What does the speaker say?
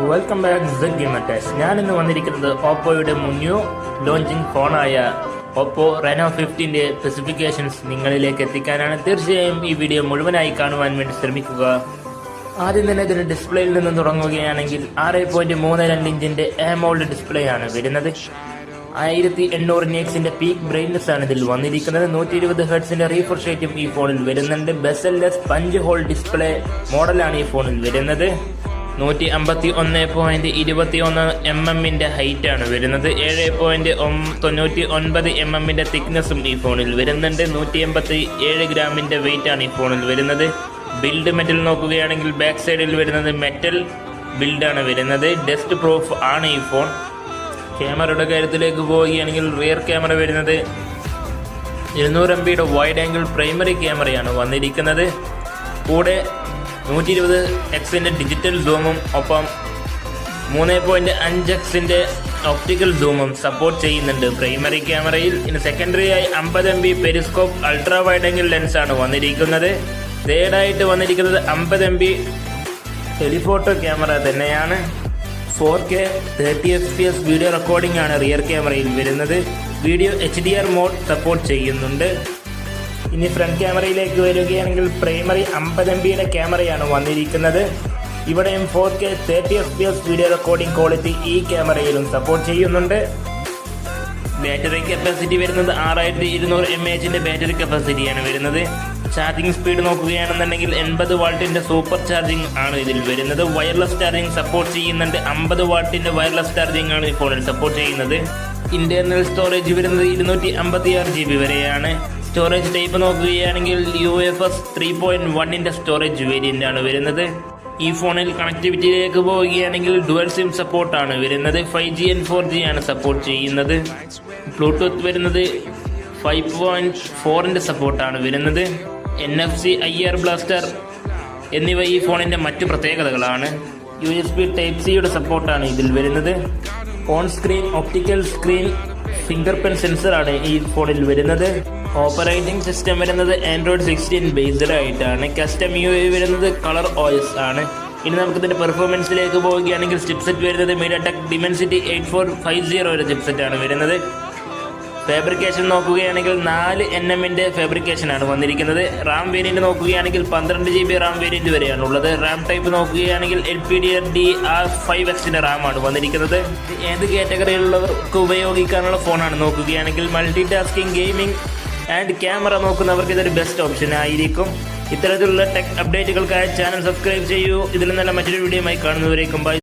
Welcome back Z gamer test. ഞാൻ ഇന്ന് വന്നിരിക്കുന്നത് ഓപ്പോയുടെ ന്യൂ ലോഞ്ചിങ് ഫോണായ ഓപ്പോ റെനോ 15ന്റെ സ്പെസിഫിക്കേഷൻസ് നിങ്ങളിലേക്ക് എത്തിക്കാനാണ്. തീർച്ചയായും ഈ വീഡിയോ മുഴുവനായി കാണുവാൻ വേണ്ടി ശ്രമിക്കുക. ആദ്യം തന്നെ ഇതിന്റെ ഡിസ്പ്ലേയിൽ നിന്ന് തുടങ്ങുകയാണെങ്കിൽ 6.32 ഇഞ്ചിന്റെ AMOLED ഡിസ്പ്ലേ ആണ് വരുന്നത്. 1800 നിറ്റ്സിന്റെ പീക്ക് ബ്രൈറ്റ്നസ് ആണ് ഇതിൽ വന്നിരിക്കുന്നത്. 120 ഹെർട്സിന്റെ റീഫ്രഷ് റേറ്റും ഈ ഫോണിൽ വരുന്നുണ്ട്. ബെസൽലെസ് പഞ്ച് ഹോൾ ഡിസ്പ്ലേ മോഡലാണ് ഈ ഫോണിൽ വരുന്നത്. 151.21 mm ഹൈറ്റ് ആണ് വരുന്നത്. 7.99 mm തിക്നെസ്സും ഈ ഫോണിൽ വരുന്നുണ്ട്. 187 ഗ്രാമിന്റെ വെയിറ്റ് ആണ് ഈ ഫോണിൽ വരുന്നത്. ബിൽഡ് മെറ്റൽ നോക്കുകയാണെങ്കിൽ ബാക്ക് സൈഡിൽ വരുന്നത് മെറ്റൽ ബിൽഡാണ് വരുന്നത്. ഡസ്റ്റ് പ്രൂഫ് ആണ് ഈ ഫോൺ. ക്യാമറയുടെ കാര്യത്തിലേക്ക് പോവുകയാണെങ്കിൽ റിയർ ക്യാമറ വരുന്നത് 200 MB വൈഡ് ആംഗിൾ പ്രൈമറി ക്യാമറയാണ് വന്നിരിക്കുന്നത്. കൂടെ 120x ഡിജിറ്റൽ സൂമും ഒപ്പം 3.5x ഒപ്റ്റിക്കൽ സൂമും സപ്പോർട്ട് ചെയ്യുന്നുണ്ട് പ്രൈമറി ക്യാമറയിൽ. ഇനി സെക്കൻഡറി ആയി 50 MB Periscope ultra wide angle lens ആണ് വന്നിരിക്കുന്നത്. തേർഡായിട്ട് വന്നിരിക്കുന്നത് 50 MB ടെലിഫോട്ടോ ക്യാമറ തന്നെയാണ്. 4K 30 FPS വീഡിയോ റെക്കോർഡിംഗ് ആണ് റിയർ ക്യാമറയിൽ വരുന്നത്. വീഡിയോ HDR മോഡ് സപ്പോർട്ട് ചെയ്യുന്നുണ്ട്. ഇനി ഫ്രണ്ട് ക്യാമറയിലേക്ക് വരികയാണെങ്കിൽ പ്രൈമറി 50 MB ക്യാമറയാണ് വന്നിരിക്കുന്നത്. ഇവിടെയും 4K 30 FPS video recording quality ഈ ക്യാമറയിലും സപ്പോർട്ട് ചെയ്യുന്നുണ്ട്. ബാറ്ററി കപ്പാസിറ്റി വരുന്നത് 6200 mAh ബാറ്ററി കപ്പാസിറ്റിയാണ് വരുന്നത്. ചാർജിങ് സ്പീഡ് നോക്കുകയാണെന്നുണ്ടെങ്കിൽ 80 വാട്ടിന്റെ സൂപ്പർ ചാർജിങ് ആണ് ഇതിൽ വരുന്നത്. വയർലെസ് ചാർജിങ് സപ്പോർട്ട് ചെയ്യുന്നുണ്ട്. 50 വാട്ടിന്റെ വയർലെസ് ചാർജിങ് ആണ് ഈ ഫോണിൽ സപ്പോർട്ട് ചെയ്യുന്നത്. ഇന്റർണൽ സ്റ്റോറേജ് വരുന്നത് 256 GB വരെയാണ്. സ്റ്റോറേജ് ടൈപ്പ് നോക്കുകയാണെങ്കിൽ UFS 3.1 സ്റ്റോറേജ് വേരിയന്റ് ആണ് വരുന്നത്. ഈ ഫോണിൽ കണക്ടിവിറ്റിയിലേക്ക് പോവുകയാണെങ്കിൽ ഡുവൽ സിം സപ്പോർട്ടാണ് വരുന്നത്. 5G and 4G ആണ് സപ്പോർട്ട് ചെയ്യുന്നത്. ബ്ലൂടൂത്ത് വരുന്നത് 5.4 സപ്പോർട്ടാണ് വരുന്നത്. NFC IR ബ്ലാസ്റ്റർ എന്നിവ ഈ ഫോണിന്റെ മറ്റു പ്രത്യേകതകളാണ്. USB Type-C സപ്പോർട്ടാണ് ഇതിൽ വരുന്നത്. On screen optical screen finger print sensor ആണ് ഈ ഫോണിൽ വരുന്നത്. ഓപ്പറേറ്റിംഗ് സിസ്റ്റം വരുന്നത് Android 16 ബേസ്ഡ് ആയിട്ടാണ്. കസ്റ്റം UI വരുന്നത് കളർ OS ആണ്. ഇനി നമുക്ക് ഇതിന്റെ പെർഫോമൻസിലേക്ക് പോവുകയാണെങ്കിൽ ചിപ്സെറ്റ് വരുന്നത് MediaTek Dimensity 8450 ചിപ്സെറ്റ് ആണ് വരുന്നത്. ഫാബ്രിക്കേഷൻ നോക്കുകയാണെങ്കിൽ 4 nm ഫാബ്രിക്കേഷൻ ആണ് വന്നിരിക്കുന്നത്. റാം വേരിയന്റ് നോക്കുകയാണെങ്കിൽ 12 GB റാം വേരിയന്റ് വരെയാണ് ഉള്ളത്. റാം ടൈപ്പ് നോക്കുകയാണെങ്കിൽ LPDDR5X റാം ആണ് വന്നിരിക്കുന്നത്. ഏത് കാറ്റഗറിയിലുള്ളവർക്ക് ഉപയോഗിക്കാനുള്ള ഫോണാണ് നോക്കുകയാണെങ്കിൽ multi tasking, gaming and camera നോക്കുന്നവർക്ക് ഇതൊരു ബെസ്റ്റ് ഓപ്ഷൻ ആയിരിക്കും. ഇത്തരത്തിലുള്ള ടെക് അപ്ഡേറ്റുകൾക്കായി ചാനൽ സബ്സ്ക്രൈബ് ചെയ്യൂ. ഇതിൽ നല്ല മറ്റൊരു വീഡിയോയുമായി കാണുന്നവരേക്കും ബൈ.